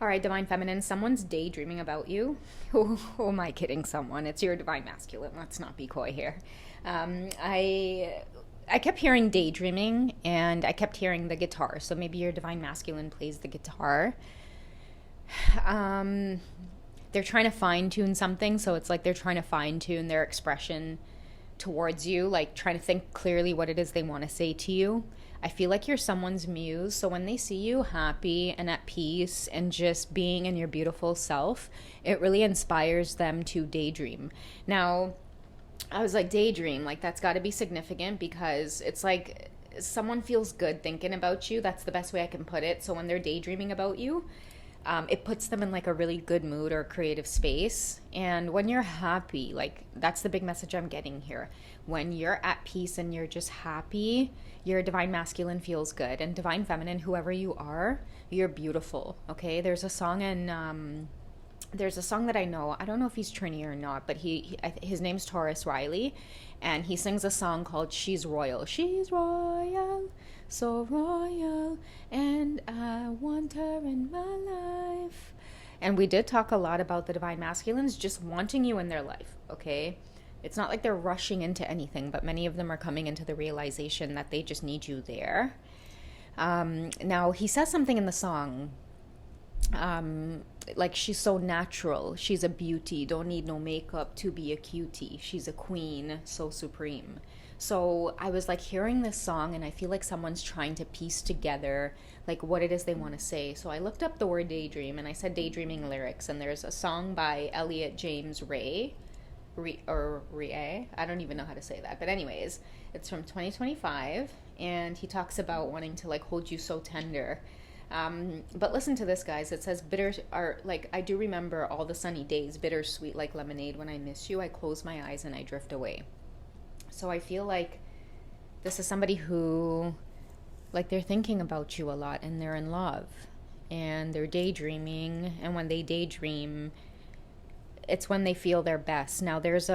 All right, divine feminine, someone's daydreaming about you. Who am I kidding someone? It's your divine masculine. Let's not be coy here. I kept hearing daydreaming and I kept hearing the guitar. So maybe your divine masculine plays the guitar. Um, they're trying to fine tune something. So it's like they're trying to fine tune their expression towards you, like trying to think clearly what it is they want to say to you. I feel like you're someone's muse. So when they see you happy and at peace and just being in your beautiful self, it really inspires them to daydream. Now, I was like, daydream, like that's got to be significant because it's like someone feels good thinking about you. That's the best way I can put it. So when they're daydreaming about you, it puts them in like a really good mood or creative space. And when you're happy, like that's the big message I'm getting here. When you're at peace and you're just happy, your divine masculine feels good. And divine feminine, whoever you are, you're beautiful. Okay. There's a song that I know. I don't know if he's Trini or not, but his name's Taurus Riley, and he sings a song called "She's Royal." She's royal, so royal, and I want her in my life. And we did talk a lot about the divine masculines just wanting you in their life. Okay, it's not like they're rushing into anything, but many of them are coming into the realization that they just need you there. Now he says something in the song like she's so natural, she's a beauty, don't need no makeup to be a cutie, she's a queen, so supreme. So I was like hearing this song and I feel like someone's trying to piece together like what it is they want to say. So I looked up the word daydream and I said daydreaming lyrics, and there's a song by Elliot James Ray, I don't even know how to say that, but anyways, it's from 2025 and he talks about wanting to like hold you so tender. But listen to this, guys. It says bitter are like, I do remember all the sunny days, bittersweet like lemonade. When I miss you, I close my eyes and I drift away. So I feel like this is somebody who, like, they're thinking about you a lot and they're in love and they're daydreaming. And when they daydream, it's when they feel their best. Now there's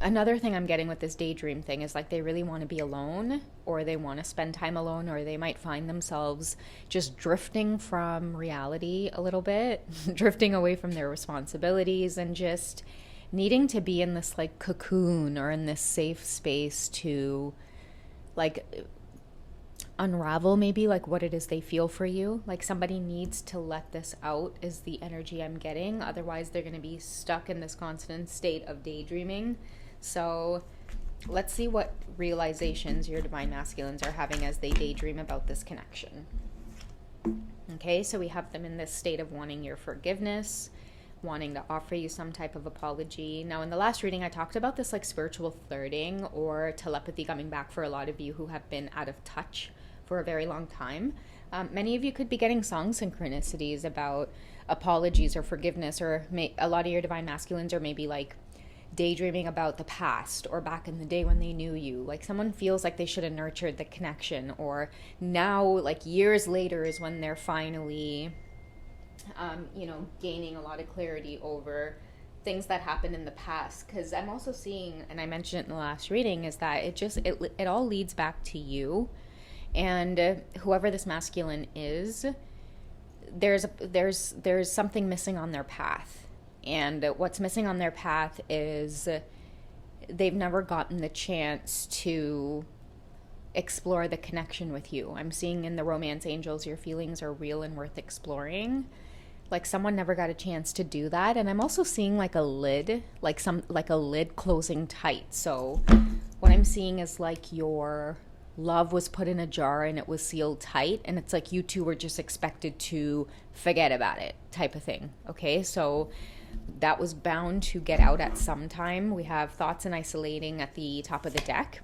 another thing I'm getting with this daydream thing is like they really want to be alone, or they want to spend time alone, or they might find themselves just drifting from reality a little bit, drifting away from their responsibilities and just needing to be in this like cocoon or in this safe space to like unravel maybe like what it is they feel for you. Like somebody needs to let this out is the energy I'm getting. Otherwise they're going to be stuck in this constant state of daydreaming. So let's see what realizations your divine masculines are having as they daydream about this connection. Okay, so we have them in this state of wanting your forgiveness, wanting to offer you some type of apology. Now, in the last reading, I talked about this like spiritual flirting or telepathy coming back for a lot of you who have been out of touch for a very long time. Many of you could be getting song synchronicities about apologies or forgiveness, or a lot of your divine masculines are maybe like daydreaming about the past or back in the day when they knew you. Like someone feels like they should have nurtured the connection, or now like years later is when they're finally gaining a lot of clarity over things that happened in the past. Because I'm also seeing, and I mentioned it in the last reading, is that it all leads back to you. And whoever this masculine is, there's something missing on their path. And what's missing on their path is they've never gotten the chance to explore the connection with you. I'm seeing in the romance angels, your feelings are real and worth exploring. Like someone never got a chance to do that. And I'm also seeing like a lid, like a lid closing tight. So what I'm seeing is like your love was put in a jar and it was sealed tight, and it's like you two were just expected to forget about it type of thing. Okay, so that was bound to get out at some time. We have thoughts and isolating at the top of the deck.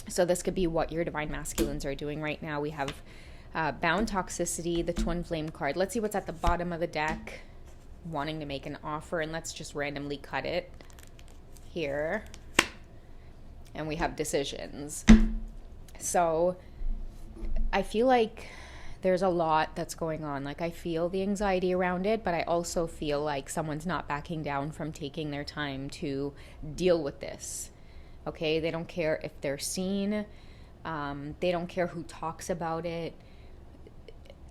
So this could be what your divine masculines are doing right now. We have bound toxicity, the twin flame card. Let's see what's at the bottom of the deck. Wanting to make an offer, and let's just randomly cut it here. And we have decisions. So I feel like there's a lot that's going on. Like I feel the anxiety around it, but I also feel like someone's not backing down from taking their time to deal with this. Okay, they don't care if they're seen. They don't care who talks about it.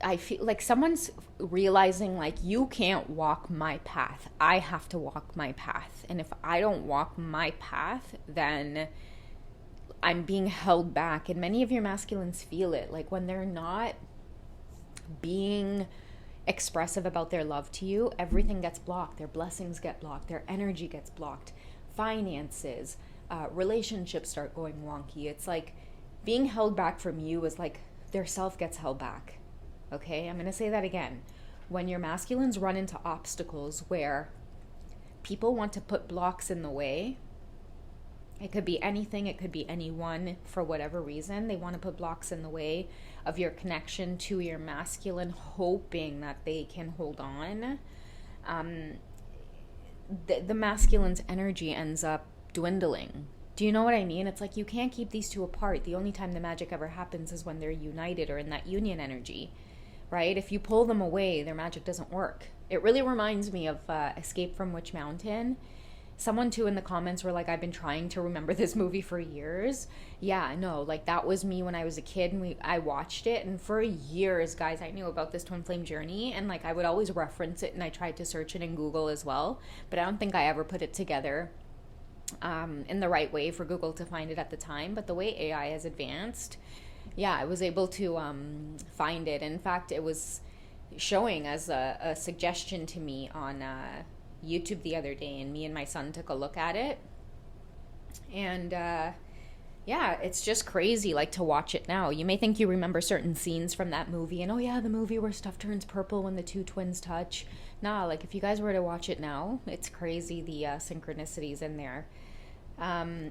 I feel like someone's realizing like, you can't walk my path. I have to walk my path. And if I don't walk my path, then I'm being held back. And many of your masculines feel it. Like when they're not being expressive about their love to you, everything gets blocked. Their blessings get blocked. Their energy gets blocked. Finances, relationships start going wonky. It's like being held back from you is like their self gets held back. Okay, I'm going to say that again. When your masculines run into obstacles where people want to put blocks in the way, it could be anything, it could be anyone, for whatever reason, they want to put blocks in the way of your connection to your masculine, hoping that they can hold on. The masculine's energy ends up dwindling. Do you know what I mean? It's like you can't keep these two apart. The only time the magic ever happens is when they're united or in that union energy, right? If you pull them away, their magic doesn't work. It really reminds me of Escape from Witch Mountain. Someone too in the comments were like, I've been trying to remember this movie for years. Yeah, no, like that was me when I was a kid and I watched it. And for years, guys, I knew about this twin flame journey. And like I would always reference it and I tried to search it in Google as well. But I don't think I ever put it together in the right way for Google to find it at the time. But the way AI has advanced, yeah, I was able to find it. In fact, it was showing as a suggestion to me on YouTube the other day, and me and my son took a look at it. And yeah, it's just crazy like to watch it now. You may think you remember certain scenes from that movie and, oh yeah, the movie where stuff turns purple when the two twins touch. Nah, like if you guys were to watch it now, it's crazy, the synchronicities in there.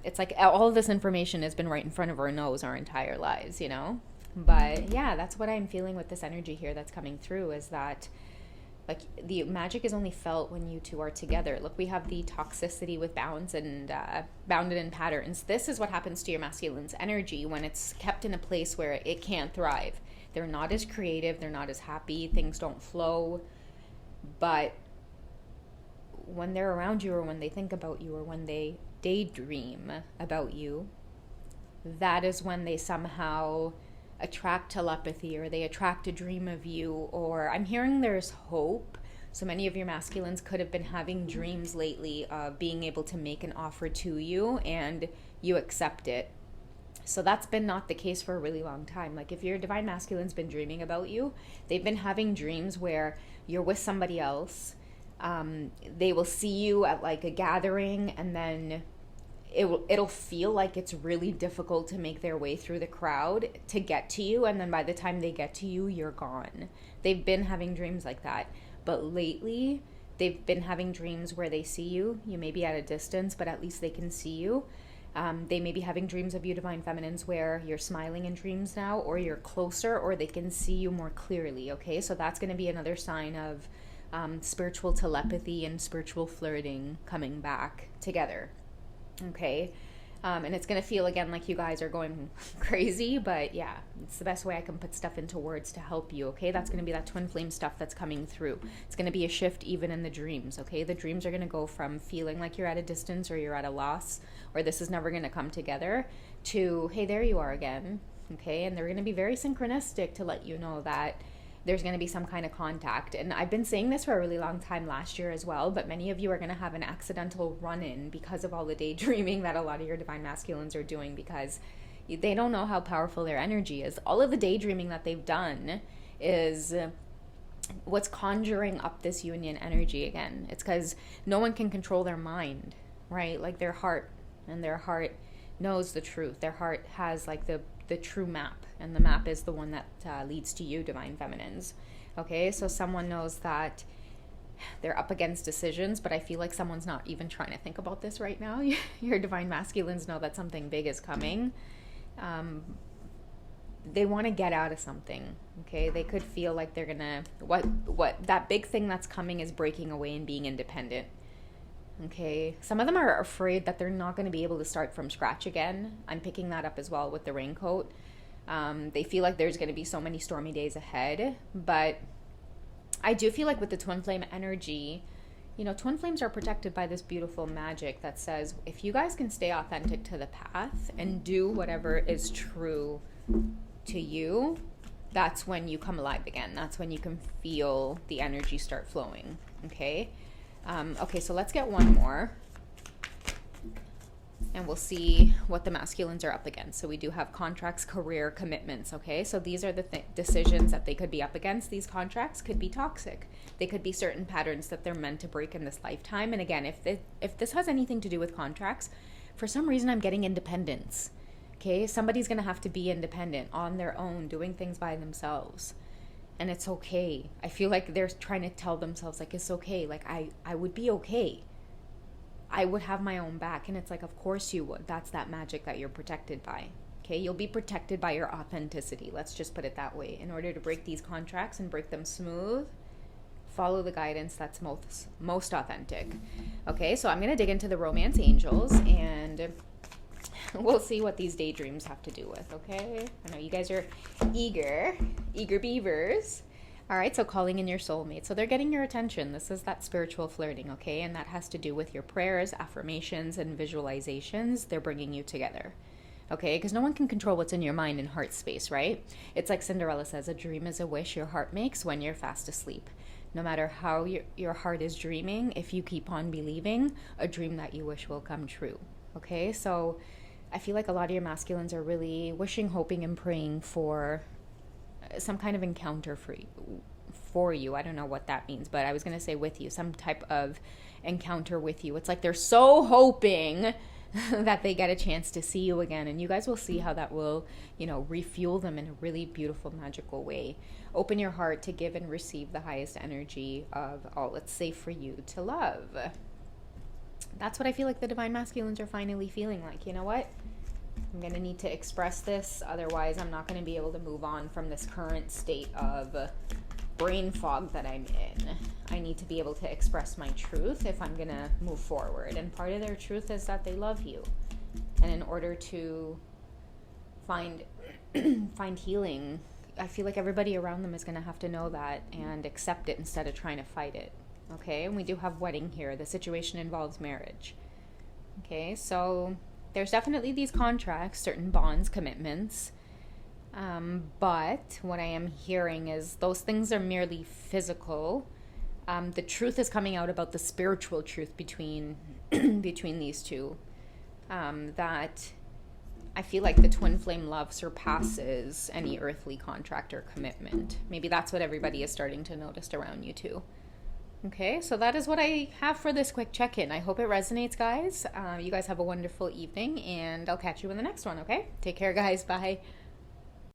It's like all of this information has been right in front of our nose our entire lives, you know? But yeah, that's what I'm feeling with this energy here that's coming through, is that like the magic is only felt when you two are together. Look, we have the toxicity with bounds and bounded in patterns. This is what happens to your masculine's energy when it's kept in a place where it can't thrive. They're not as creative, they're not as happy, things don't flow. But when they're around you, or when they think about you, or when they daydream about you, that is when they somehow attract telepathy, or they attract a dream of you. Or I'm hearing there's hope. So many of your masculines could have been having dreams lately of being able to make an offer to you and you accept it. So that's been not the case for a really long time. Like if your divine masculine's been dreaming about you, they've been having dreams where you're with somebody else. They will see you at like a gathering, and then it'll feel like it's really difficult to make their way through the crowd to get to you, and then by the time they get to you, you're gone. They've been having dreams like that. But lately, they've been having dreams where they see you. You may be at a distance, but at least they can see you. They may be having dreams of you, divine feminines, where you're smiling in dreams now, or you're closer, or they can see you more clearly, okay? So that's going to be another sign of spiritual telepathy and spiritual flirting coming back together. Okay, and it's going to feel again like you guys are going crazy, but yeah, it's the best way I can put stuff into words to help you, okay? That's going to be that twin flame stuff that's coming through. It's going to be a shift even in the dreams, okay? The dreams are going to go from feeling like you're at a distance, or you're at a loss, or this is never going to come together, to, hey, there you are again, okay? And they're going to be very synchronistic to let you know that there's going to be some kind of contact. And I've been saying this for a really long time last year as well, but many of you are going to have an accidental run-in because of all the daydreaming that a lot of your divine masculines are doing, because they don't know how powerful their energy is. All of the daydreaming that they've done is what's conjuring up this union energy again. It's because no one can control their mind, right? Like their heart, and their heart knows the truth. Their heart has like the true map, and the map is the one that leads to you, divine feminines. Okay, so someone knows that they're up against decisions, but I feel like someone's not even trying to think about this right now. Your divine masculines know that something big is coming. They want to get out of something. Okay, they could feel like they're gonna what that big thing that's coming is breaking away and being independent. Okay, some of them are afraid that they're not going to be able to start from scratch again. I'm picking that up as well with the raincoat. They feel like there's going to be so many stormy days ahead, but I do feel like with the twin flame energy, you know, twin flames are protected by this beautiful magic that says if you guys can stay authentic to the path and do whatever is true to you, that's when you come alive again. That's when you can feel the energy start flowing. Okay. Okay, so let's get one more. And we'll see what the masculines are up against. So we do have contracts, career, commitments, okay? So these are the decisions that they could be up against. These contracts could be toxic. They could be certain patterns that they're meant to break in this lifetime. And again, if this has anything to do with contracts, for some reason I'm getting independence, okay? Somebody's going to have to be independent on their own, doing things by themselves. And it's okay. I feel like they're trying to tell themselves, like, it's okay. Like, I would be okay. I would have my own back. And it's like, of course you would. That's that magic that you're protected by. Okay, you'll be protected by your authenticity. Let's just put it that way. In order to break these contracts and break them smooth, follow the guidance that's most authentic. Okay, so I'm going to dig into the romance angels and we'll see what these daydreams have to do with, okay? I know you guys are eager beavers. All right, so calling in your soulmate. So they're getting your attention. This is that spiritual flirting, okay? And that has to do with your prayers, affirmations, and visualizations. They're bringing you together, okay? Because no one can control what's in your mind and heart space, right? It's like Cinderella says, a dream is a wish your heart makes when you're fast asleep. No matter how your heart is dreaming, if you keep on believing, a dream that you wish will come true, okay? So I feel like a lot of your masculines are really wishing, hoping, and praying for some kind of encounter for you. I don't know what that means, but I was going to say with you, some type of encounter with you. It's like they're so hoping that they get a chance to see you again, and you guys will see how that will, refuel them in a really beautiful, magical way. Open your heart to give and receive the highest energy of all it's safe for you to love. That's what I feel like the divine masculines are finally feeling like. You know what? I'm going to need to express this. Otherwise, I'm not going to be able to move on from this current state of brain fog that I'm in. I need to be able to express my truth if I'm going to move forward. And part of their truth is that they love you. And in order to find healing, I feel like everybody around them is going to have to know that and accept it instead of trying to fight it. Okay? And we do have wedding here. The situation involves marriage. Okay? So there's definitely these contracts, certain bonds, commitments. But what I am hearing is those things are merely physical. The truth is coming out about the spiritual truth between these two. That I feel like the twin flame love surpasses any earthly contract or commitment. Maybe that's what everybody is starting to notice around you too. Okay, so that is what I have for this quick check-in. I hope it resonates, guys. You guys have a wonderful evening, and I'll catch you in the next one, okay? Take care, guys. Bye.